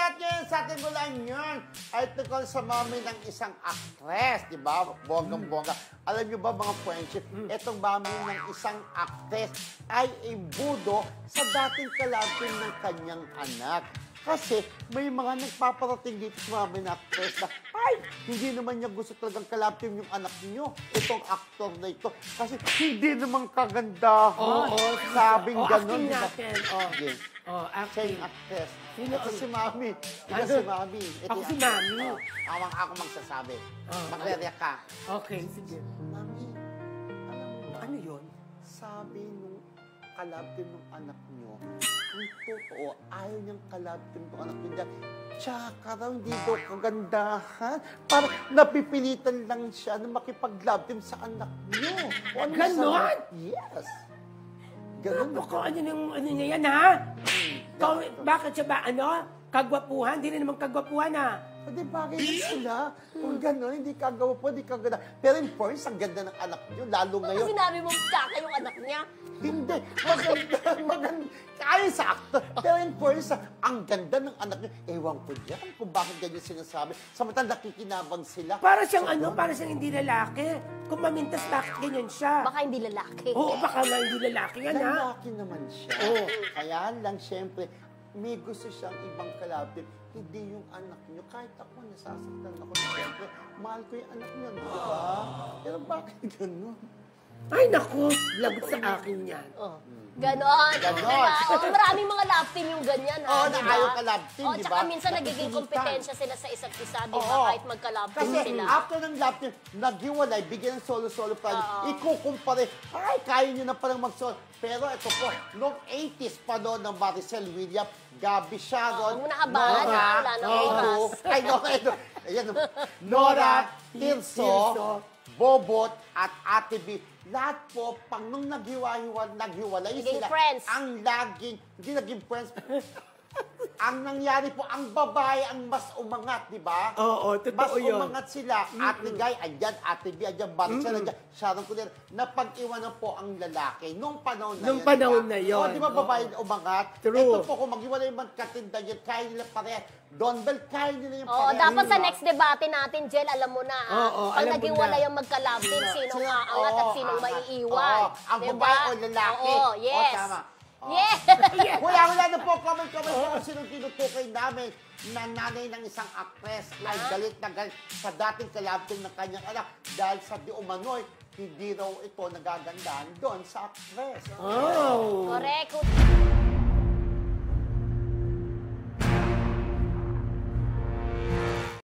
at ngayon sa ating gulaan yun ay tungkol sa mami ng isang actress, di ba? Bonggang-bongga. Alam nyo ba mga friendship, itong mami ng isang actress ay imbudo sa dating kalabin ng kanyang anak. Kasi may mga nagpaparating dito sa mami ng actress na, ay, hindi naman niya gusto talagang kalabin yung anak niyo, itong actor na ito. Kasi hindi naman kagandahan. Sabing ganun. Acting natin. Acting. Actress. Sino Ito si Mami. Ito si Mami. Ako si Mami. Ako magsasabi. Magre-react ka. Okay, sige. Mami, Ano yun? sabi nung kalabtin ng anak niyo, kung totoo, ayaw niyang kalabtin ng anak niyo dahil tsaka raw hindi daw kagandahan. Parang napipilitan lang siya na makipaglabtin sa anak niyo. Ganon? Yes. Ganon. Ako, ano niya yan, ha? Bakit siya ba, kagwapuhan? Hindi rin naman kagwapuhan, ha? Hindi, bagay na sila. Kung gano'n, hindi kagawa po, hindi kaganda. Pero in first, ang ganda ng anak niyo, lalo ngayon. Ano sinabi mo, tsaka yung anak niya? Hindi. Maganda. Kaya sa actor. Pero in first, ang ganda ng anak niyo. Ewan ko dyan kung bakit ganyan sinasabi. Samantala, nakikinabang sila. Para siyang para siyang hindi lalaki. Kung mamintas, bakit ganyan siya? Baka hindi lalaki. Oo, baka nga hindi lalaki yan, ha? Lalaki naman siya. Kaya lang, syempre, may gusto siyang ibang kalabit. Hindi yung anak niyo. Kahit ako, nasasaktan ako. Siyempre, mahal ko yung anak niyo, di ba? Pero bakit gano'n? Ay, naku, lagot sa akin yan. Ganon. Ganon. Diba? Maraming mga love team yung ganyan, ha? Na ayaw ka-love team, di ba? Tsaka minsan nagiging kompetensya sila sa isa't isa, di ba? Kahit magka-love team Kasi sila. after ng love team, naghiwalay, bigyan ng solo-solo project. Ikukumpare, ay, kaya nyo na palang mag-solo. Pero ito po, noong 80s pa noon ng Maricel William, Gabi Sharon, Muna ka ba? Wala na oras. Ay, ayan, Nora, Tirso, Bobot, at Ate B. Lahat po, pag nung naghiwalay Naging sila, friends. ang laging, hindi naging friends, ang nangyari po, ang babae ang mas umangat, di ba? Oo, totoo yun. Mas umangat sila. Ate Guy, andyan, Ate B, andyan, Maricel, andyan, Sharon Cunero. Napag-iwanan po ang lalaki nung panahon na yun. Nung panahon na yun. O, di ba babae umangat? True. Ito po, kung maghiwalay man katinda yan, kaya nila pareha. Don Bell, kaya nila yung Oo, pareha. dapat sa next debate natin, Jel, alam mo na, ha? Oo, Pag alam mo naging-wala na. yung magka-love team, sinong aangat at sinong maiiwan. Ang Diba? babae o lalaki. Oo, yes. O, tama. Yes! Wala na po, comment po kung sinong tinutukoy namin na nanay ng isang actress ay galit na galit sa dating kalabting ng kanyang anak dahil sa di umano'y hindi raw ito nagagandahan doon sa actress. Oh. Correct.